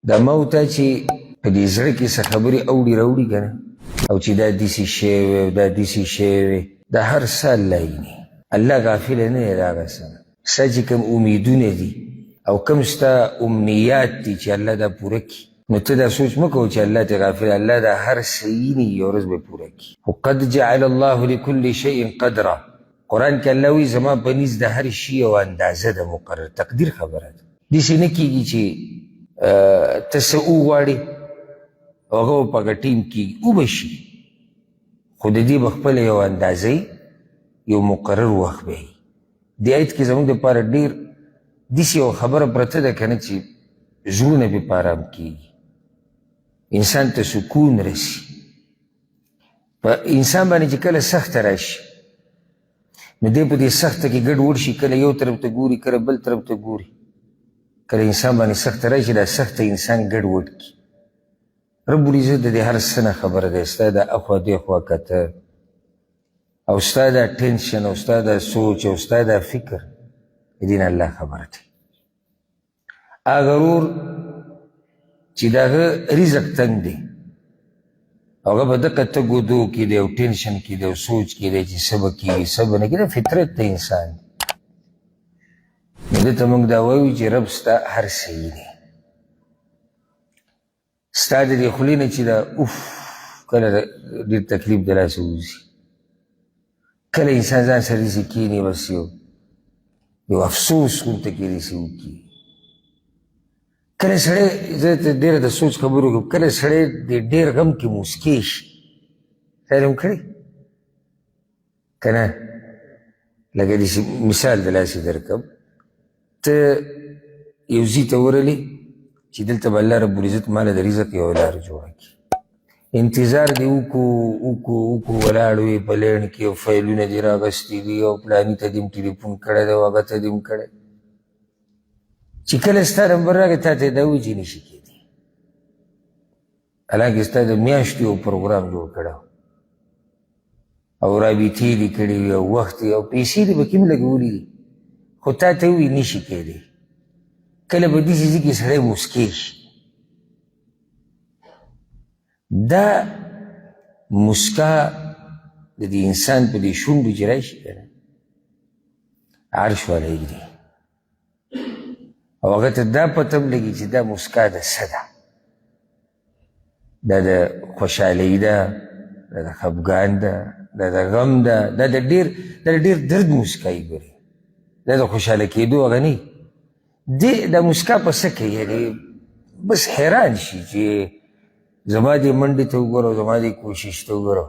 دا موته چې په دې زړه کې څه خبرې اوړي راوړي که نه او چې دا داسې شی وی او دا داسې شی وی دا هر څه الله ویني. الله غافله نه دی د هغه څه نه. ستا چې کوم امیدونه دي او کوم ستا امنیات دي چې الله دا پوره کړي، نو ته دا سوچ مه کوه چې الله ته غافل. الله دا هر څه ویني، یو ورځ به پوره کړي. خو قد جعل الله لكل شیء قدره. قرآن کې الله وایي زما په نزد د هر شي یو اندازه ده، مقرر تقدیر خبره ده. داسې نه کېږي چې ته څه وغواړې او هغه به په هغه ټیم کېږي، وبه شي، خو د دې به خپله یو اندازه یو مقرر وخت به وي. دې آیت کې زموږ دپاره ډېر داسې یو خبره پرته ده که نه چې زړونه پرې په ارام کېږي، انسان ته سکون رسي. په انسان باندې چې کله سخته راشي نو دی په دې سخته کې ګډ وډ شي، کله یو طرف ته ګوري، کله بل طرف ته ګوري. کله انسان باندې سخته راشي دا سخته انسان ګډ وډ کړي. رب العزت د دې هر څه نه خبره دی. ستا دا اخوا دې خوا کته او ستا دا ټینشن او ستا دا سوچ او ستا دا فکر د دې نه الله خبره دی. هغه ورور چې د هغه رزق تنګ دی او هغه په دقه تګودو کې دی او ټینشن کې دی او سوچ کې دی چې څه به کېږي څه به نه کېږي. فطرت د انسان دی. نو دې ته موږ دا وایو چې رب ستا هر څه ویني. ستا د دې خولې نه چې دا اوف کله ډېر تکلیف د لاسه وځي، کله انسان ځان سره داسې کښېني بس یو افسوس غونته کې داسې وکړي. کله سړی زه ته ډېره د سوچ خبرو کوم، کله سړی د ډېر غم کې موسکې شي. خیر هم کړی که نه؟ لکه داسې مثال د لاسې درکړم، ته یو ځي ته ورغلې چې دلته به الله رب العزت ماله د رزق یوه لاره جوړه کړي. انتظار دې وکړو ولاړ وې په لین کې او فایلونه دې راغستي دي او پلاني ته دې هم ټلیفون کړی دی او هغه ته دې هم کړی. چې کله ستا نمبر راغی تا ته یې دا وایي چې نشي کېدی، حالانکې ستا د میاشتو یو پروګرام جوړ کړی او رابطې دې کړې وي او وخت او پیسې دې پکې هم لګولي دي، خو تا ته وایي نشي کېدی. کله به داسې ځي کې سړی موسکی شي. دا مسکا د دې انسان په دې شونډو چې راشي که نه عرش والا یږدي او هغه ته دا پته هم لګي چې دا مسکا د څه ده. دا د خوشحالۍ ده، دا د خفګان ده، دا د غم ده، دا د ډېر درد مسکایي ګورې، دا د خوشحاله کېدو هغه نه. دا مسکا په څه کوي؟ یعنې بس حیران شي چې زما دې منډې ته وګوره او زما دې کوشش ته وګوره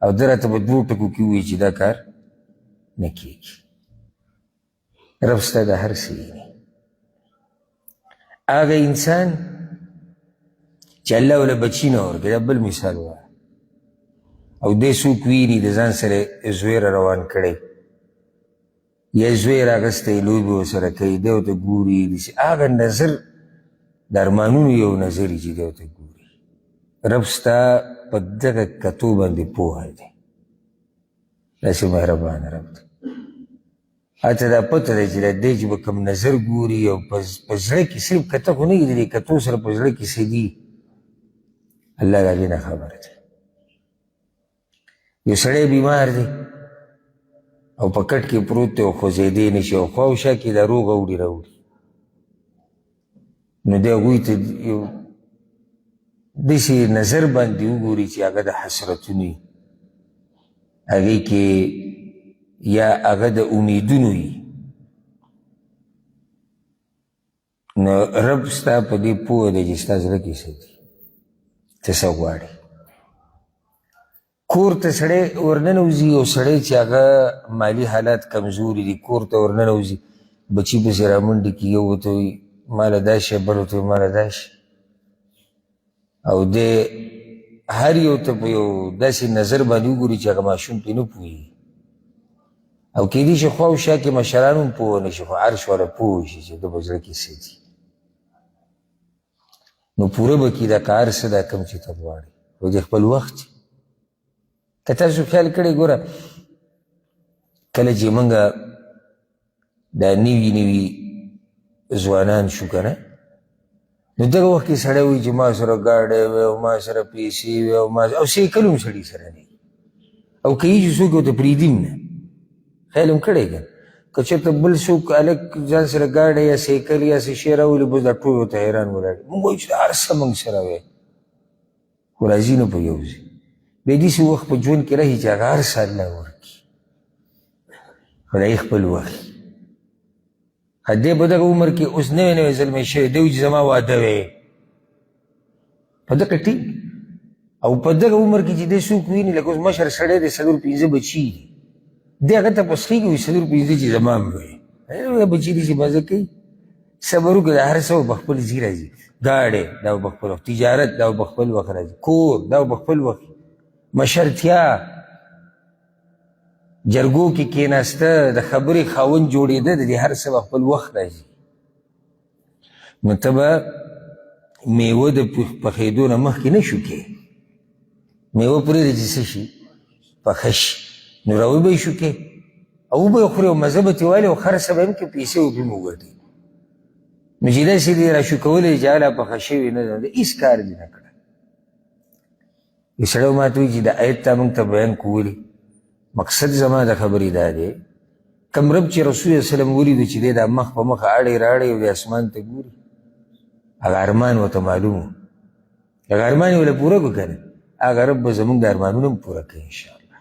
او ده راته په دوو ټکو کې ووایي چې دا کار نه کېږي. رب ستا دا هر څه ویني. هغه انسان چې الله ورله بچي نه ورکړي، دا بل مثال وایه، او دی څوک ویني د ځان سره زوی را روان کړی یا زوی راغستی لوبې ورسره کوي، دی ورته ګوري داسې هغه نظر د ارمانونو یو نظر چې دی ورته ګوري. رب ستا په دغه کتو باندې پوهه دی. داسې مهربانه رب دی. هلته دا پته دی چې دی چې به کوم نظر ګوري او په زړه کې صرف کته خو نه وي، د دې کتو سره په زړه کې څه دي الله د هغې نه خبره دی. یو سړی بیمار دی او په کټ کې پروت دی او خوځېدی نه شي او خوا او شا کې دا روغ اوړي راوړي، نو دی هغوی ته یو داسې نظر باندې وګوري چې هغه د حسرتونو وي، هغې کې یا هغه د امیدونو وي. نو رب ستا په دې پوه دی چې ستا زړه کې څه دي، ته څه غواړې. کور ته سړی ورننوځي او سړی چې هغه مالي حالات کمزوري دي، کور ته ورننوځي بچي پسې رامنډې کي، یو ورته وایي ماله دا شی، بل ورته وایي ماله دا شی، او دی هر یو ته په یو داسې نظر باندې وګوري چې هغه ماشوم پرې نه پوهېږي. او کېدای شي خوا او شا کې مشران هم پوه نه شي، خو عرش والا پوه شي چې ده په زړه کې څه دي. نو پوره به کړي دا که هر څه دا کوم چې ته غواړې، خو د خپل وخت که تاسو خیال کړی ګوره کله چې موږ دا نوي ځوانان شو که نه نو دغه وخت کې سړی وایي چې ما سره ګاډی وی او ما سره پیسې وی او سیکل هم سړي سره نه او که یې چې څوک ورته پرېږدي هم نه خیال هم کړی که که چېرته بل څوک هلک ځان سره ګاډی یا سیکل یا څه شی راولي بس دا ټول ورته حیران ولاړ مونږ وایو چې دا هر څه موږ سره وی خو راځي نه په یو ځای بیا داسې وخت په ژوند کې راشي چې هغه هر څه الله ورکړي خدای خپل وخت دی په دغه عمر کې اوس نوی نوی زلمی شوی دی چې زما واده وی په دغه ټیک او په دغه عمر کې چې دی څوک ویني لکه اوس مشر سړی دی 4-5 بچي دي دی هغه ته پسخېږي وایي 4-5 چې زما هم وی بچي دي چې مزه کوي صبر وکړه هر څه به خپل ځي راځي ګاډی دا به خپل وخت تجارت دا به خپل وخت راځي کور دا به خپل وخت مشرتیا جرګو کې کېناسته د خبرې خاوند جوړېده د دې هر څه به خپل وخت راځي نو ته به میوه د پخېدو نه مخکې نه شو کې میوه پرېږده چې څه شي پخه شي نو راوی به یې شو کې او وبه یې خورې او مزه به ترې والي او خرڅه به هم کې پیسې وبې مو وګټي نو چې داسې دې راشو کولی چې هله پخه شوې نه ده هېڅ کار دې نه کړی یو سړی ما ته وایي چې د آیت تا موږ ته بیان کولي مقصد زما د خبرې دا دی کم رب چې رسول وسلم ولیدو چې دی دا مخ په مخه اړې راړې او د اسمان ته ګوري هغه ارمان ورته معلوم و هغه ارمان یې ولې پوره کړو که نه هغه رب به زموږ د ارمانونه هم پوره کوي انشاءالله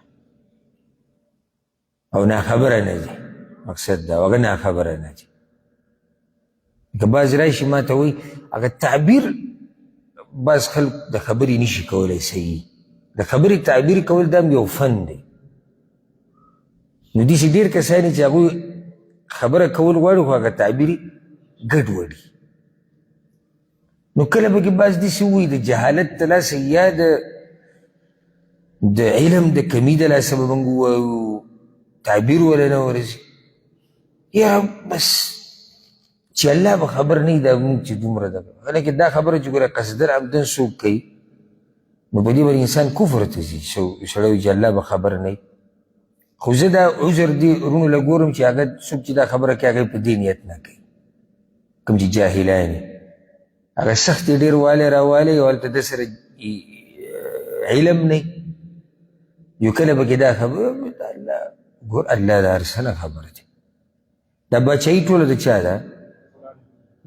او ناخبره نه ځي مقصد دا هغه ناخبره نه ځي که بعض راشي ما ته وایي هغه تعبیر بعض خلک د خبرې نشي کولی صحیح د خبرې تعبیر کول دا هم یو فن دی نو داسې ډېر کسان چې هغوی خبره کول غواړي خو هغه تعبیر ګډ وړي نو کله پکې بعض داسې ووایي د جهالت د لاسه یا د علم د کمي د لاسه به موږ ووایو تعبیر ولی نه ورځي یا بس چې الله به خبر نه وي دا مونږ چې دومره ده حالانکې دا خبره چې ګوره قصدر عمدن څوک کوي نو په دې باندې انسان کفر ته ځي سړی وایي چې الله به خبر نه وي خو زه دا عذر دې وروڼو له ګورم چې هغه څوک چې دا خبره کوي هغه په دې نیت نه کوي کوم چې جاهلان دي هغه سخت یې ډېر والی راوالی او هلته د سره علم نه یو کله پکې دا خبره الله ګور الله د هر څه نه خبر دی دا بچایي ټوله د چا ده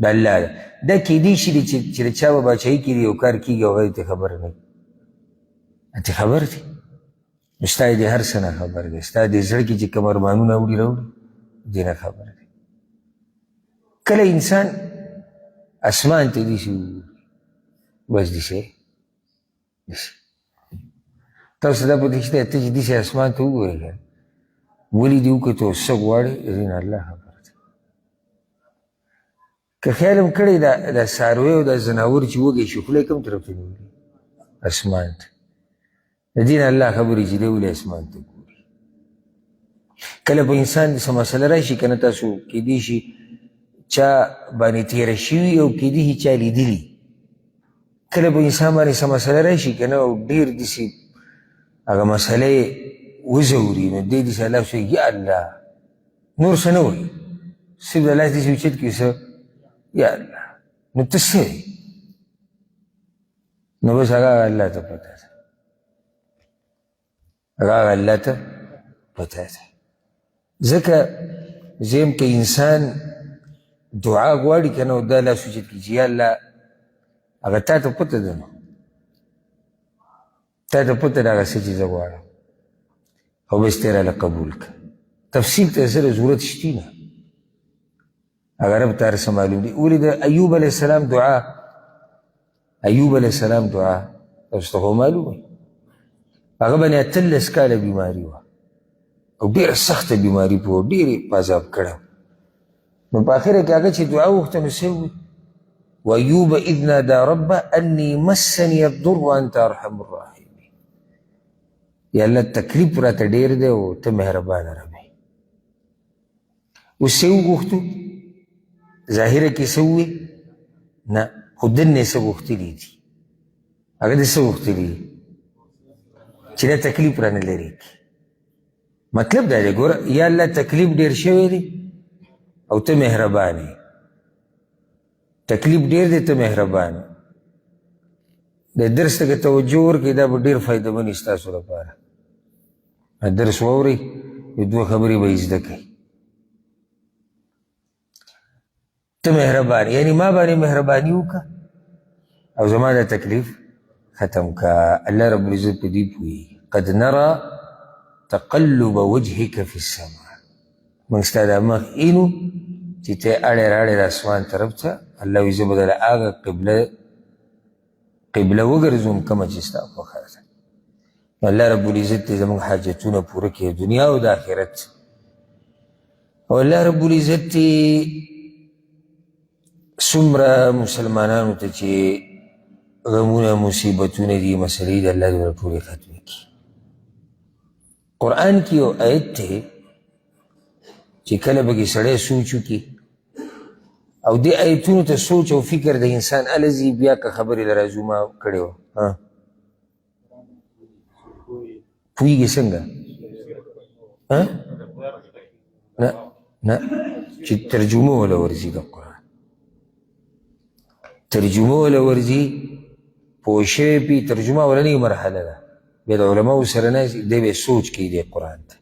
د الله ده دا کیدی شي چې د چا به بچایي کېږي یو کار کېږي او هغه ته خبر نه وي ته خبر دی نو ستا یې د هر څه نه خبر دی ستا د زړه کې چې کوم ارمانونه وړي راوړي دې نه خبر دی کله انسان اسمان ته داسې بس داسې تاسو دا پوهېږئ چې ته چې داسې اسمان ته وګورې که ولې دې وکتو څه غواړې دې نه الله خبر دی که خیال هم کړی دا څاروی او دا ځناور چې وږی شي خوله یې کوم طرف ته نیولي اسمان ته د دې نه الله خبرې چې دی ولې اسمان ته ګوري کله په انسان څه مسله راشي که نه تاسو کیدی شي چا باندې تېره شوي او کیدی شي چا لیدلي کله په انسان باندې څه مسله راشي که نه او ډېر داسې هغه مسله یې وزوري نو دی داسې الله وایي یا الله نور څه نه وایي صرف د لاس داسې اوچت کړي څه یا الله نو ته څه یې نو بس هغه الله ته پته ده هغه الله ته پته ده ځکه زم که انسان دعا غواړي که نه او دا لاس اوچت کړي چې یا الله هغه تا ته پته ده نو تا ته پته ده هغه څه چې زه غواړم او بس تیراله قبول که تفصیل ته سره ضرورت شتی نه هغه رب ته هر څه معلوم دي ولې د ایوب علیه السلام دعا ایوب علیه السلام دعا تاسو ته خو معلومه هغه باندې 18 کاله بیماري وه او ډېره سخته بیماري په ډېرې په عذاب کړی نو په اخره کې هغه چې دعا وغوښته نو څه وویل وایوب اذ نادى ربه انی مسني الضر وانت ارحم الراحمین یا الله تکلیف راته ډېر دی او ته مهربانه رب یې اوس څه وغوښتو ظاهره کې څه وویل نه خو دننه څه غوښتلي دي هغه دې څه غوښتلي دي چې دا تکلیف رانه لرې کړي مطلب دا دی ګوره یا الله تکلیف ډېر شوی دی او ته مهربان یې تکلیف ډېر دی ته مهربان د درس ته که توجه ورکړئ دا به ډېر فایدهمند وي ستاسو لپاره درس واورئ یو دوه خبرې به یې زده کړئ ته مهربان یعنی ما باندې مهرباني وکړه او زما دا تکلیف ختم کا الله رب العزت په دې پوهېږي قد نرى تقلب وجهك في السماء موږ ستا دا مخ اینو چې ته اړې راړې د اسمان طرف ته الله وایي زه به دله هغه قبله وګرځوم کومه چې ستا خوښه ده الله رب العزت دې زموږ حاجتونه پوره کړي دنیا او د آخرت او الله رب العزت دې څومره مسلمانانو ته چې غمونه مصیبتونه دي مسلې د الله دې ټولې ختمې کړي قرآن کې یو آیت دی چې کله به کې سړی سوچ وکړي او دې آیتونو ته سوچ او فکر د انسان الځي بیا که خبرې له راجوما کړې وه پوهېږي څنګه نه چې ترجمه وله ورځي د قرآن ترجمه وله ورځي پوه شوی پې ترجمه وله نوې مرحله ده بیا د علماو سره ناست دی به سوچ کوي دی قرآن ته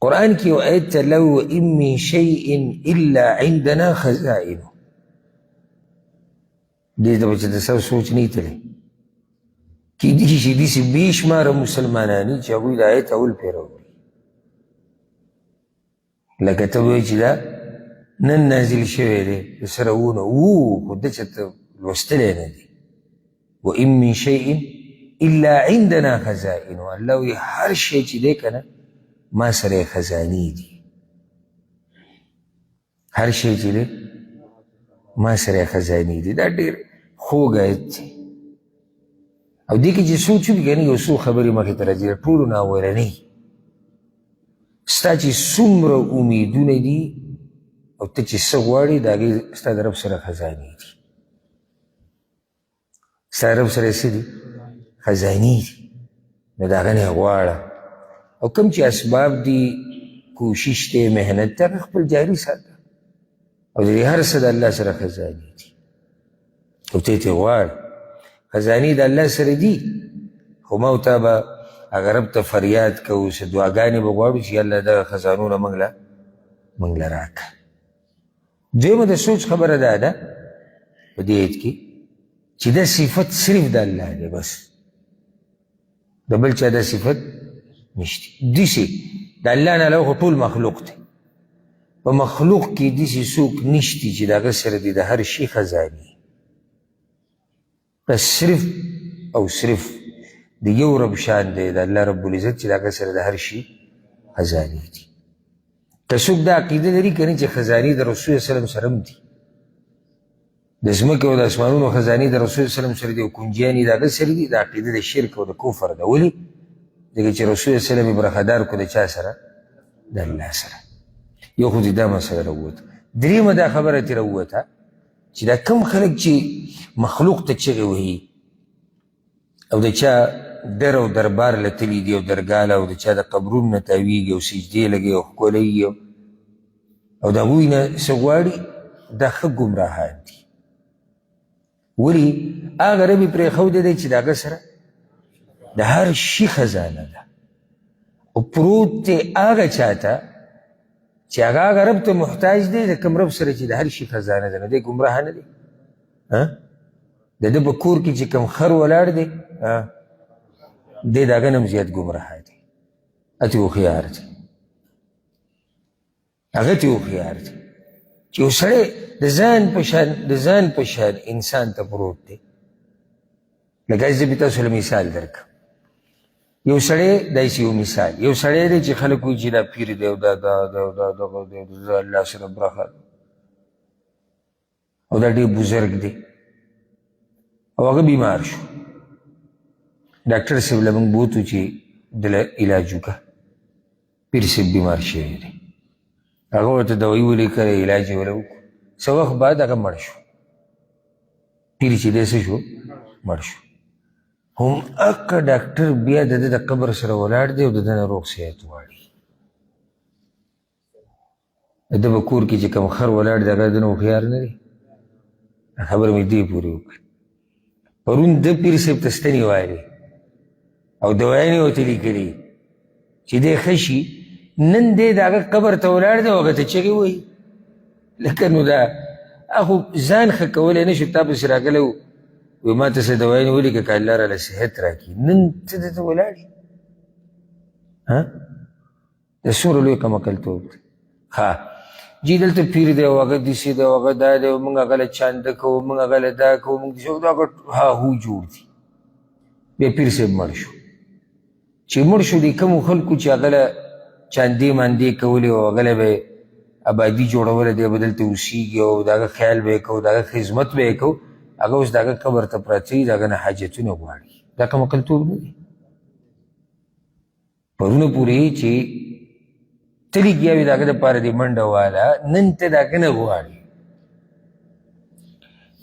قرآن کې یو آیت ته الله وإن من شیء الا عندنا خزائنه دې ته به چې د سر سوچ نه تللی کېدای شي داسې بې شماره مسلمانان دي چې هغوی د آیت اول پرې راوړي لکه ته وایي چې دا نن نازل شوی دی د سره وونه خو ده چېرته لوستلی نه دی وإن من شیء الا عندنا خزائنه الله وایي هر شی چې دی که نه ما سره خزانې دي هر شی چې دی ما سره خزانې دي دا ډېر خوږ آیت دی او دې کې چې سوچ وکړي که نه یو څو خبرې مخې ته راځي د ټولو نه اولنۍ ستا چې څومره امیدونه دي او ته چې څه غواړې د هغې ستا د رب سره خزانې دي ستا د رب سره څه دي خزانې دي نو د هغه نه غواړه او کوم چې اسباب دي کوشش دی محنت دی هغه خپل جاري ساته او د هر څه د الله سره خزانې دي او ته یې غواړه خزانې د الله سره دي خو ما او تا به هغه رب ته فریاد کوو څه دعاګانې به غواړو چې الله دغه خزانونه موږ له راکړه دویمه د سوچ خبره دا ده په دې آیت کې چې دا صفت صرف د الله دی بس د بل چا دا صفت نشته داسې د الله نه علاوه خو ټول مخلوق دی په مخلوق کې داسې څوک نشتی چې د هغه سره دی د هر شي خزانې بس صرف او صرف د یو رب شان دی د الله رب العزت چې د هغه سره د هر شي خزانې دي که څوک دا عقیده لري که نه چې خزانې د رسول وسلم سره هم دي د ځمکې او د اسمانونو خزانې د رسول وسلم سره دي او کنجیانې د هغه سره دي دا عقیده د شرک او د کفر ده ولې ځکه چې رسول وسلم یې برخدار کړو د چا سره د الله سره یو خو دې دا مسله راووته درېیمه دا خبره ترې راووته چې دا کم خلک چې مخلوق ته چغې وهي او د چا در او دربار له تلي دي او درګاله او د چا د قبرونو نه تاویږي او سجدې لګوي او ښکلوي او د هغوی نه څه غواړي دا ښه ګمراهان دي ولې هغه رب یې پرېښودی دی چې د هغه سره د هر شي خزانه ده او پروت دی هغه چاته چې هغه رب ته محتاج دی د کوم رب سره چې د هر شي خزانه ده نو دی ګمراه نه دی د ده په کور کې چې کوم خر ولاړ دی دی د هغه نه هم زیات ګمراه دی اتې هوښیار دی هغه تې هوښیار دی چې یو سړی د ځان په شان انسان ته پروت دی لکه زه به تاسو له مثال درکړم یو سړی داسې یو مثال یو سړی دی چې خلک وایي چې دا پیر دی او دا الله سره برخه او دا ډېر بزرګ دی او هغه بیمار شو ډاکټر صاحب له موږ بوتو چې دله علاج وکړه پیر صاحب بیمار شوی دی هغه ورته دوایي ولیکله علاج یې وله وکړو څه وخت بعد هغه مړ شو پیر چې دی څه شو مړ شو هم اکه ډاکټر بیا د ده د قبر سره ولاړ دی او د ده نه روغ صحت غواړي د به کور کې چې کوم خر ولاړ دی هغه د نه هوښیار نه دی خبره مې دې پورې وکړه پرون د پیر صاحب ته ستنې وایلې او دوايانې ورته لیکلي چې دی ښه شي نن دی د هغه قبر ته ولاړ دی او هغه ته چغې وایي لکه نو دا خو ځان ښه کولی نه شو تا پسې راغلی و وایي ما ته څه دوايانې ولیکه که الله راله صحت راکړي نن ته دلته ولاړ یې دا څومره لوی کمقلتوب دی ښه جی دلته پیر دی او هغه داسې دی او هغه دا دی او موږ هغه له چانده کوو موږ هغه له دا کوو موږ داسې هغه هاهو جوړ دي بیا پیر صاحب مړ شو چې مړ شو دي کومو خلکو چې هغه له چاندې ماندې کولې او هغه له به یې ابادي جوړوله دی به دلته اوسېږي او د هغه خیال به یې کوو د هغه خدمت به یې کوو هغه اوس د هغه قبر ته پراته وي د هغه نه حاجتونه غواړي دا کمقلتوب نه دی پرونه پورې چې ته لګیا وي د هغه دپاره دې منډه واله نن ته د هغه نه غواړي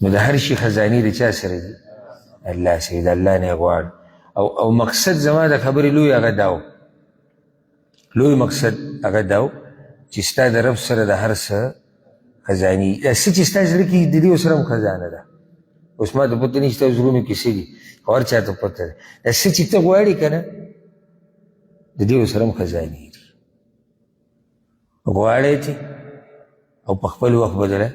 نو د هر شي خزانې د چا سره دي الله سره د الله نه یې غواړي او مقصد زما د خبرې لوی هغه دا و لوی مقصد هغه دا و چې ستا د رب سره د هر څه خزانې څه چې ستا زړه کې د دې سره هم خزانه ده اوس ما ته پته نه چې ستا زړونو کې څه دي خو هر چا ته پته ده دا څه چې ته غواړې که نه د دې سره هم خزانې دي غواړی چې او په خپل وخت بدله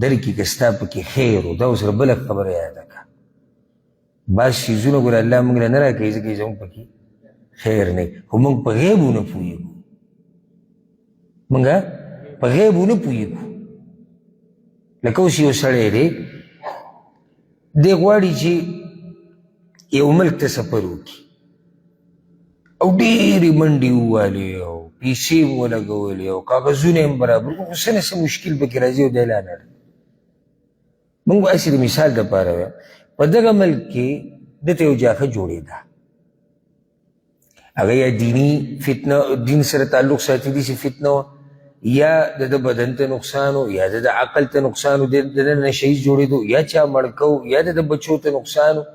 درکې که ستا پکې خیر و دا اوس بله خبره یاده که بعض څیزونه ګوره الله موږ له نه راکوي ځکه چې زموږ پکې خیر نه خو موږ په غیبو نه پوهېږو موږ په غیبو نه پوهېږو لکه اوس یو سړی دی دی غواړي چې یو ملک ته سفر وکړي او ډېرې منډې ووالې او پیسې مو ولګولې او کاغذونه یې هم برابر خو څه نه څه مشکل پکې راځي او دی لا نه موږ هسې د مثال دپاره وایم په دغه ملک کې دته یو جاښه جوړېده هغه یا دیني فتنه دین سره تعلق ساتي داسې فتنه وه یا د ده بدن ته نقصان و یا د ده عقل ته نقصان و د ده نشه ییز جوړېدو یا چا مړ کو یا د ده بچو ته نقصان و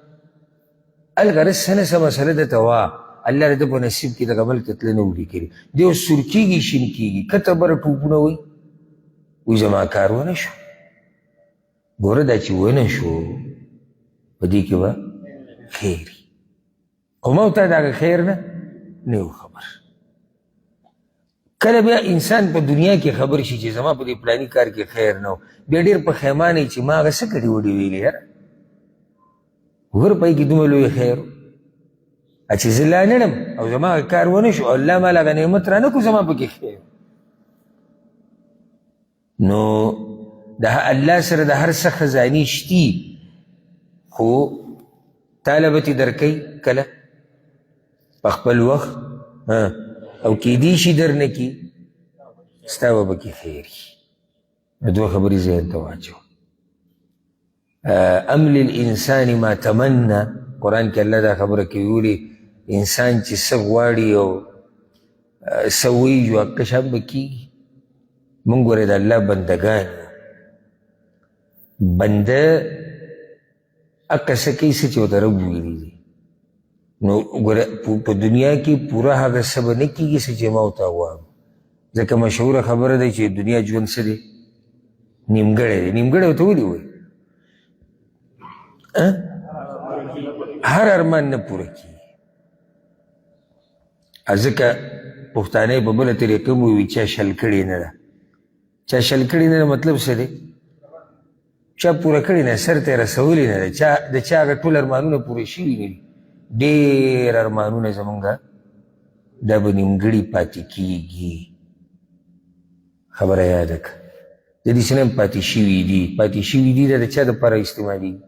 الغرض څه نه څه مسله درته وه الله د ده په نصیب کې دغه ملک ته تله نه وړي کړي دی اوس سور کېږي شین کېږي کته بره ټوپونه وایي وایي زما کار ونه شو ګوره دا چې ونه شو په دې کې به خیر خو ما ورته د هغه خیر نه یو خبر کله بیا انسان په دنیا کې خبر شي چې زما په دې پلاني کار کې خیر نه و بیا ډېر پښیمانه چې ما هغه څه کړي وړي ویلې یاره ور پای کې دومره لوی خیر چې زه لا نړم او زما کار ونه شو الله ما له هغه نعمت رانه کړو زما پکې خیر نو د الله سره د هر څه خزانې شتي خو تاله به تې درکوي کله په خپل وخت او کیدی شي در نه کي ستا به پکې خیر وي دوه خبرې ذهن ته واچو ام للانسان ما تمنى قرآن کې الله دا خبره کوي ویلي انسان چې څه غواړي او څه وایي هغه شان به کېږي موږ ګورې د الله بندګان بنده هغه څه کوي څه چې ورته رب ویلي دي نو ګوره په دنیا کې پوره هغه څه به نه کېږي څه چې ما ورته غواړم ځکه مشهوره خبره ده چې دنیا ژوند څه دی نیمګړی دی نیمګړی ورته ولې وایي هر ارمان نه پوره کېږي ځکه پښتانه په بله طریقه مو وي چا شل کړې نه ده چا شل کړې نه ده مطلب څه دی چا پوره کړې نه سر ته یې رسولې نه ده د چا هغه ټول ارمانونه پوره شوي نه دي ډېر ارمانونه زمونږ دا به نیمګړي پاتې کېږي خبره یاده کړه د دې څه نه هم پاتې شوي دي دا د چا دپاره استعمالېږي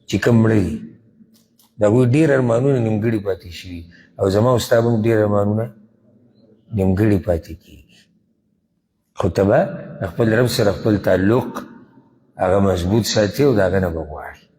چې کوم مړه دي د هغوی ډېر ارمانونه نیمګړي پاتې شوي او زما او ستا به هم ډېر ارمانونه نیمګړي پاتې کېږي خو ته به خپل رب سره خپل تعلق هغه مضبوط ساتي او د هغه نه به غواړي